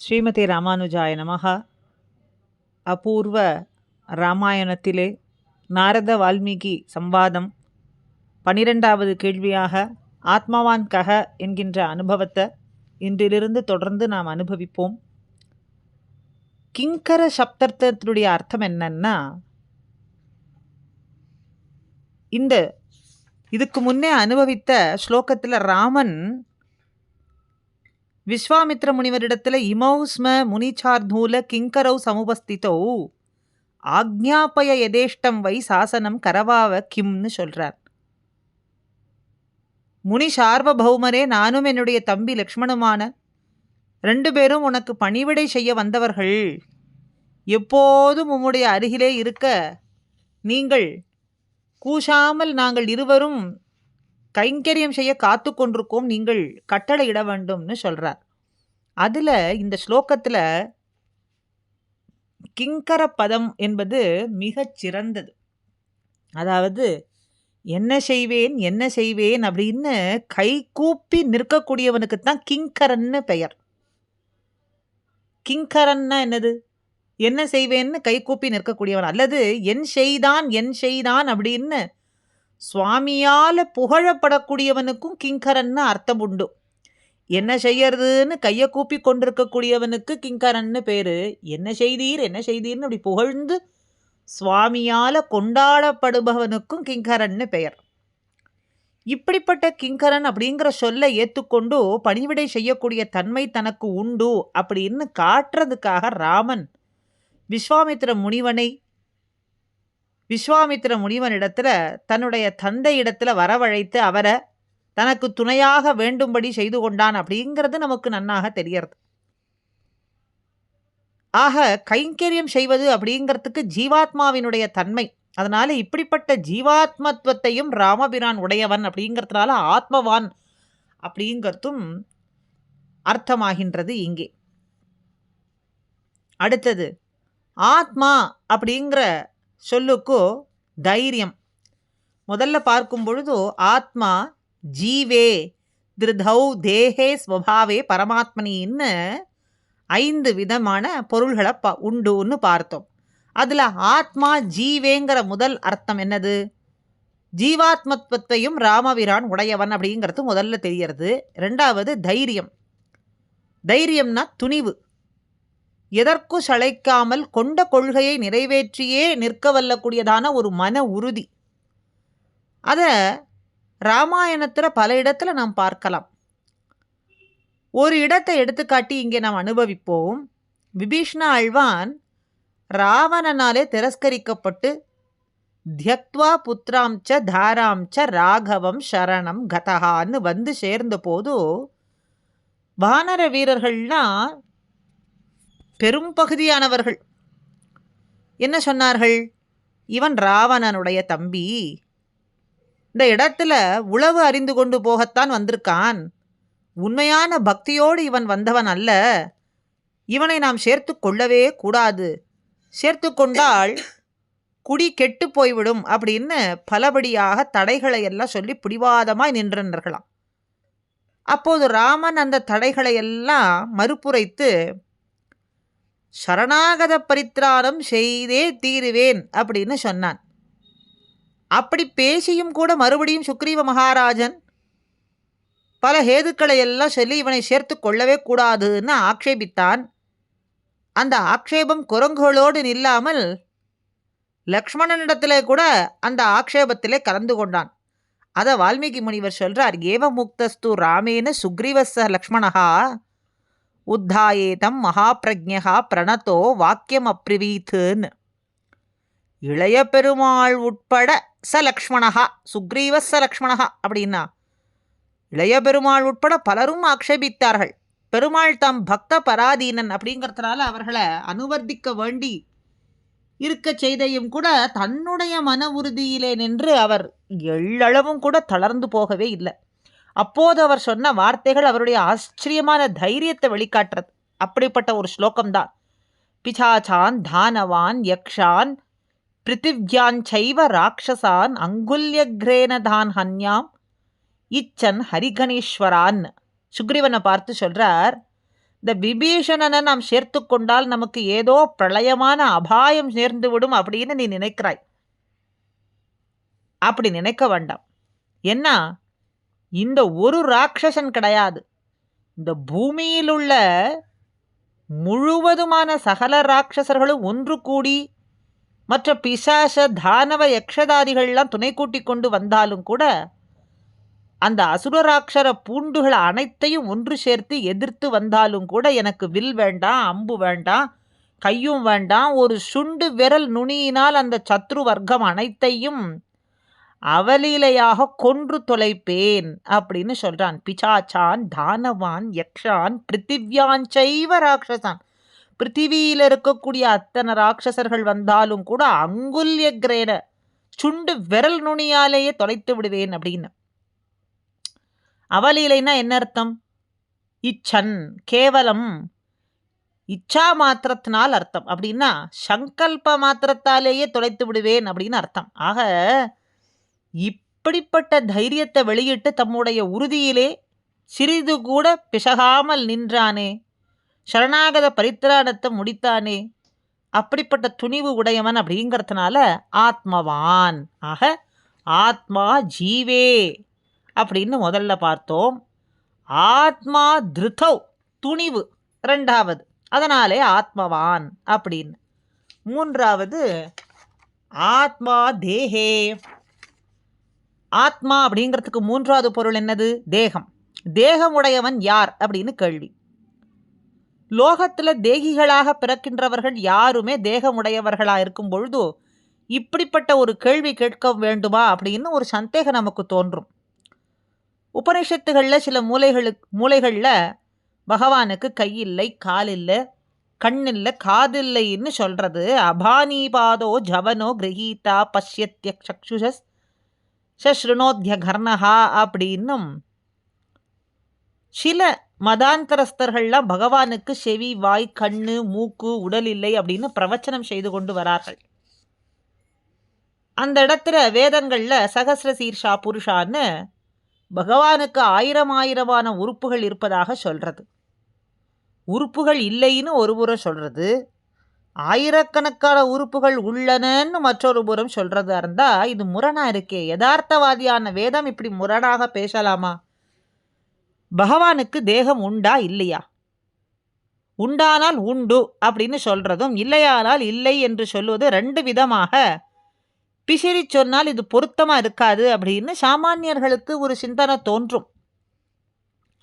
ஸ்ரீமதி ராமானுஜாய நமஹ. அபூர்வ ராமாயணத்திலே நாரத வால்மீகி சம்வாதம் 12வது கேள்வியாக ஆத்மவான் கஹ என்கின்ற அனுபவத்தை இன்றிலிருந்து தொடர்ந்து நாம் அனுபவிப்போம். கிங்கர சப்தத்தினுடைய அர்த்தம் என்னன்னா, இதுக்கு முன்னே அனுபவித்த ஸ்லோகத்தில் ராமன் விஸ்வாமித்ர முனிவரிடத்துல இமௌஸ்ம முனிச்சார்தூல கிங்கரௌ சமுபஸ்திதோ ஆக்ஞாபய எதேஷ்டம் வை சாசனம் கரவாவ கிம்னு சொல்றார். முனி சார்வபௌமரே, நானும் என்னுடைய தம்பி லக்ஷ்மணுமான 2 பேரும் உனக்கு பணிவிடை செய்ய வந்தவர்கள். எப்போதும் உம்முடைய அருகிலே இருக்க நீங்கள் கூசாமல் நாங்கள் இருவரும் கைங்கரியம் செய்ய காத்து கொண்டிருக்கோம், நீங்கள் கட்டளை இட வேண்டும்னு சொல்றார். அதுல இந்த ஸ்லோகத்துல கிங்கர பதம் என்பது மிகச் சிறந்தது. அதாவது என்ன செய்வேன் என்ன செய்வேன் அப்படின்னு கை கூப்பி நிற்கக்கூடியவனுக்குத்தான் கிங்கரன்னு பெயர். கிங்கரன்னா என்னது? என்ன செய்வேன்னு கை கூப்பி நிற்கக்கூடியவன், அல்லது என் செய்தான் அப்படின்னு சுவாமியால புகழப்படக்கூடியவனுக்கும் கிங்கரன்னு அர்த்தம் உண்டு. என்ன செய்யறதுன்னு கையை கூப்பி கொண்டிருக்கக்கூடியவனுக்கு கிங்கரன்னு பேரு. என்ன செய்தீர்னு அப்படி புகழ்ந்து சுவாமியால கொண்டாடப்படுபவனுக்கும் கிங்கரன்னு பெயர். இப்படிப்பட்ட கிங்கரன் அப்படிங்கிற சொல்ல ஏற்றுக்கொண்டு பணிவிடை செய்யக்கூடிய தன்மை தனக்கு உண்டு அப்படின்னு காட்டுறதுக்காக ராமன் விஸ்வாமித்ர முனிவனிடத்துல தன்னுடைய தந்தை இடத்துல வரவழைத்து அவரை தனக்கு துணையாக வேண்டும்படி செய்து கொண்டான் அப்படிங்கிறது நமக்கு நன்னாக தெரியறது. ஆக கைங்கரியம் செய்வது அப்படிங்கிறதுக்கு ஜீவாத்மாவினுடைய தன்மை. அதனால இப்படிப்பட்ட ஜீவாத்மத்துவத்தையும் ராமபிரான் உடையவன் அப்படிங்கிறதுனால ஆத்மவான் அப்படிங்கிறதும் அர்த்தமாகின்றது இங்கே. அடுத்தது ஆத்மா அப்படிங்கிற சொல்லுக்கு தைரியம். முதல்ல பார்க்கும் பொழுது ஆத்மா ஜீவே திருதௌ தேஹே ஸ்வபாவே பரமாத்மனின்னு 5 விதமான பொருள்களை உண்டுன்னு பார்த்தோம். அதில் ஆத்மா ஜீவேங்கிற முதல் அர்த்தம் என்னது? ஜீவாத்மத்துவத்தையும் ராமபிரான் உடையவன் அப்படிங்கிறது முதல்ல தெரியறது. 2வது தைரியம்னா துணிவு. எதற்கும் சளைக்காமல் கொண்ட கொள்கையை நிறைவேற்றியே நிற்க வல்லக்கூடியதான ஒரு மன உறுதி. அதை ராமாயணத்தில் பல இடத்துல நாம் பார்க்கலாம். ஒரு இடத்தை எடுத்துக்காட்டி இங்கே நாம் அனுபவிப்போம். விபீஷ்ண ஆழ்வான் ராவணனாலே திரஸ்கரிக்கப்பட்டு தியக்த்வா புத்திராம்ச தாராம்ச ராகவம் சரணம் கதகான்னு வந்து சேர்ந்த போது வானர வீரர்கள்லாம் பெரும் பகுதியானவர்கள் என்ன சொன்னார்கள்? இவன் ராவணனுடைய தம்பி, இந்த இடத்துல உளவு அறிந்து கொண்டு போகத்தான் வந்திருக்கான், உண்மையான பக்தியோடு இவன் வந்தவன் அல்ல, இவனை நாம் சேர்த்து கொள்ளவே கூடாது, சேர்த்து கொண்டால் குடி கெட்டு போய்விடும் அப்படின்னு பலபடியாக தடைகளை எல்லாம் சொல்லி பிடிவாதமாய் நின்றனர்களாம். அப்போது ராமன் அந்த தடைகளை எல்லாம் மறுப்புரைத்து சரணாகத பரித்ராணம் செய்தே தீருவேன் அப்படின்னு சொன்னான். அப்படி பேசியும் கூட மறுபடியும் சுக்ரீவ மகாராஜன் பல ஹேதுக்களை எல்லாம் சொல்லி இவனை சேர்த்து கொள்ளவே கூடாதுன்னு ஆக்ஷேபித்தான். அந்த ஆக்ஷேபம் குரங்குகளோடு நில்லாமல் லக்ஷ்மணனிடத்திலே கூட அந்த ஆக்ஷேபத்திலே கலந்து கொண்டான். அதை வால்மீகி முனிவர் சொல்றார். ஏவ முக்தஸ்து ராமேன சுக்ரீவஸ்ஸ லக்ஷ்மணஹா உத்தாயேதம் மகாபிரஜ்ஞா பிரணதோ வாக்கியம் அப்ரிவீத்துன்னு. இளைய பெருமாள் உட்பட ச லக்ஷ்மணஹா, சுக்ரீவ ச லக்ஷ்மணஹா அப்படின்னா இளைய பெருமாள் உட்பட பலரும் ஆக்ஷேபித்தார்கள். பெருமாள் தாம் பக்த பராதீனன் அப்படிங்கிறதுனால அவர்களை அனுவர்த்திக்க வேண்டி இருக்க செய்தையும் கூட தன்னுடைய மன உறுதியிலே நின்று அவர் எள்ளளவும் கூட தளர்ந்து போகவே இல்லை. அப்போது அவர் சொன்ன வார்த்தைகள் அவருடைய ஆச்சரியமான தைரியத்தை வெளிக்காட்டுறது. அப்படிப்பட்ட ஒரு ஸ்லோகம்தான். பிசாச்சான் தானவான் யக்ஷான் பிருத்திவ்யாஞ்சைவ ராட்சசான் அங்குல்யக்ரேனதான் ஹன்யாம் இச்சன் ஹரிகணேஸ்வரான். சுக்ரீவனை பார்த்து சொல்றார், இந்த விபீஷணனை நாம் சேர்த்து கொண்டால் நமக்கு ஏதோ பிரளயமான அபாயம் நேர்ந்து விடும் அப்படின்னு நீ நினைக்கிறாய். அப்படி நினைக்க வேண்டாம். ஏன்னா இந்த ஒரு ராட்சசன் கிடையாது, இந்த பூமியில் உள்ள முழுவதுமான சகல ராட்சசர்களும் ஒன்று கூடி மற்ற பிசாச தானவ யக்ஷதாதிகள்லாம் துணை கூட்டி கொண்டு வந்தாலும் கூட அந்த அசுரராட்சர பூண்டுகள் அனைத்தையும் ஒன்று சேர்த்து எதிர்த்து வந்தாலும் கூட எனக்கு வில் வேண்டாம், அம்பு வேண்டாம், கையும் வேண்டாம், ஒரு சுண்டு விரல் நுனியினால் அந்த சத்ரு வர்க்கம் அனைத்தையும் அவலீலையாக கொன்று தொலைப்பேன் அப்படின்னு சொல்றான். பிசாச்சான், தானவான், யக்ஷான், பிருத்திவியாஞ்சைவ ராட்சசான், பிருத்திவியில் இருக்கக்கூடிய அத்தனை ராட்சசர்கள் வந்தாலும் கூட அங்குல்ய கிரேன சுண்டு விரல் நுனியாலேயே தொலைத்து விடுவேன் அப்படின்னு. அவலீலைனா என்ன அர்த்தம்? இச்சன், கேவலம் இச்சா மாத்திரத்தினால் அர்த்தம். அப்படின்னா சங்கல்ப மாத்திரத்தாலேயே தொலைத்து விடுவேன் அப்படின்னு அர்த்தம். ஆக இப்படிப்பட்ட தைரியத்தை வெளியிட்டு தம்முடைய உறுதியிலே சிறிது கூட பிசகாமல் நின்றானே, சரணாகத பரித்திராணத்தை முடித்தானே, அப்படிப்பட்ட துணிவு உடையவன் அப்படிங்கிறதுனால ஆத்மவான். ஆக ஆத்மா ஜீவே அப்படின்னு முதல்ல பார்த்தோம். ஆத்மா திருத்தௌ, துணிவு ரெண்டாவது, அதனாலே ஆத்மவான் அப்படின்னு. மூன்றாவது ஆத்மா தேஹே. ஆத்மா அப்படிங்கிறதுக்கு மூன்றாவது பொருள் என்னது? தேகம். தேகமுடையவன் யார் அப்படின்னு கேள்வி. லோகத்தில் தேகிகளாக பிறக்கின்றவர்கள் யாருமே தேகமுடையவர்களாக இருக்கும் பொழுது இப்படிப்பட்ட ஒரு கேள்வி கேட்க வேண்டுமா அப்படின்னு ஒரு சந்தேகம் நமக்கு தோன்றும். உபனிஷத்துகளில் சில மூலைகளில் பகவானுக்கு கை இல்லை, கால் இல்லை, கண் இல்லை, காது இல்லைன்னு சொல்கிறது. அபானீபாதோ ஜவனோ கிரகீதா பஷ்யத்ய சக்ஷுஷஸ் சஸ்ருணோத்ய கர்ணஹா அப்படின்னும் சில மதாந்தரஸ்தர்கள்லாம் பகவானுக்கு செவி, வாய், கண்ணு, மூக்கு, உடல் இல்லை அப்படின்னு பிரவச்சனம் செய்து கொண்டு வரார்கள். அந்த இடத்துல வேதங்களில் சகசிர சீர்ஷா புருஷான்னு பகவானுக்கு ஆயிரமான உறுப்புகள் இருப்பதாக சொல்கிறது. உறுப்புகள் இல்லைன்னு ஒரு புறம் சொல்கிறது, ஆயிரக்கணக்கான உறுப்புகள் உள்ளனன்னு மற்றொரு புறம் சொல்றதா இருந்தா இது முரணா இருக்கே. யதார்த்தவாதியான வேதம் இப்படி முரணாக பேசலாமா? பகவானுக்கு தேகம் உண்டா இல்லையா? உண்டானால் உண்டு அப்படின்னு சொல்றதும் இல்லையானால் இல்லை என்று சொல்வது ரெண்டு விதமாக பிசிறி சொன்னால் இது பொருத்தமா இருக்காது அப்படின்னு சாமானியர்களுக்கு ஒரு சிந்தனை தோன்றும்.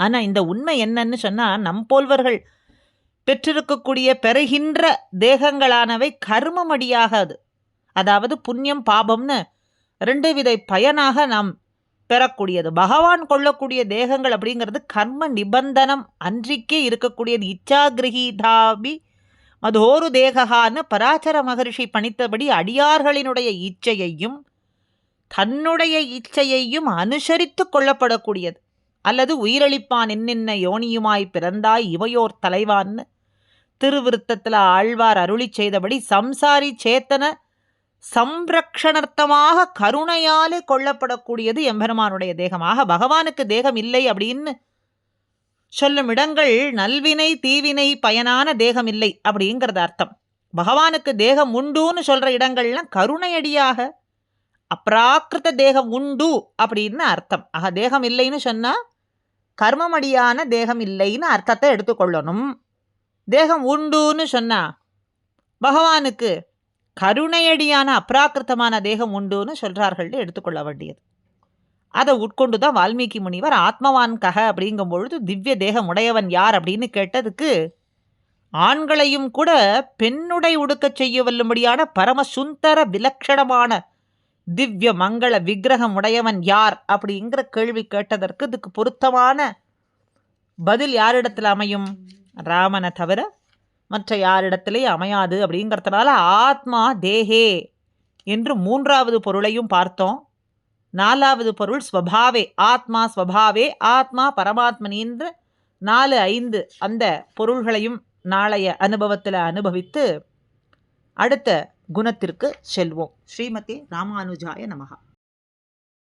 ஆனா இந்த உண்மை என்னன்னு சொன்னா, நம்போல்வர்கள் பெற்றிருக்கக்கூடிய பெறுகின்ற தேகங்களானவை கர்மமடியாகாது. அதாவது புண்ணியம் பாபம்னு ரெண்டு வித பயனாக நாம் பெறக்கூடியது. பகவான் கொள்ளக்கூடிய தேகங்கள் அப்படிங்கிறது கர்ம நிபந்தனம் அன்றிக்கே இருக்கக்கூடியது. இச்சாகிரகீதாபி மதோரு தேகான்னு பராசர மகரிஷி பணித்தபடி அடியார்களினுடைய இச்சையையும் தன்னுடைய இச்சையையும் அனுசரித்து கொள்ளப்படக்கூடியது. அல்லது உயிரளிப்பான் என்னென்ன யோனியுமாய் பிறந்தாய் இவையோர் தலைவான்னு திருவிருத்தத்தில் ஆழ்வார் அருளி செய்தபடி சம்சாரி சேத்தன சம்ரக்ஷணார்த்தமாக கருணையாலே கொள்ளப்படக்கூடியது எம்பெருமானுடைய தேகமாக. பகவானுக்கு தேகம் இல்லை அப்படின்னு சொல்லும் இடங்கள் நல்வினை தீவினை பயனான தேகம் இல்லை அப்படிங்கிறது அர்த்தம். பகவானுக்கு தேகம் உண்டுன்னு சொல்ற இடங்கள்லாம் கருணையடியாக அப்ராக்கிருத தேகம் உண்டு அப்படின்னு அர்த்தம். ஆக தேகம் இல்லைன்னு சொன்னா கர்மமடியான தேகம் இல்லைன்னு அர்த்தத்தை எடுத்துக்கொள்ளணும். தேகம் உண்டுன்னு சொன்னா பகவானுக்கு கருணையடியான அப்ராக்கிருத்தமான தேகம் உண்டுன்னு சொல்றார்கள் எடுத்துக்கொள்ள வேண்டியது. அதை உட்கொண்டு தான் வால்மீகி முனிவர் ஆத்மவான் கக அப்படிங்கும் பொழுது திவ்ய தேகம் உடையவன் யார் அப்படின்னு கேட்டதுக்கு ஆண்களையும் கூட பெண்ணுடை உடுக்கச் செய்ய வல்லும்படியான பரம சுந்தர விலட்சணமான திவ்ய மங்கள விக்கிரகம் உடையவன் யார் அப்படிங்கிற கேள்வி கேட்டதற்கு இதுக்கு பொருத்தமான பதில் யாரிடத்தில் அமையும்? ராமனை தவிர மற்ற யாரிடத்திலே அமையாது. அப்படிங்கிறதுனால ஆத்மா தேஹே என்று மூன்றாவது பொருளையும் பார்த்தோம். நாலாவது பொருள் ஸ்வபாவே, ஆத்மா ஸ்வபாவே, ஆத்மா பரமாத்மனின்ற 4-5 அந்த பொருள்களையும் நாளைய அனுபவத்தில் அனுபவித்து அடுத்த குணத்திற்கு செல்வோம். ஸ்ரீமதே ராமானுஜாய நமஹா.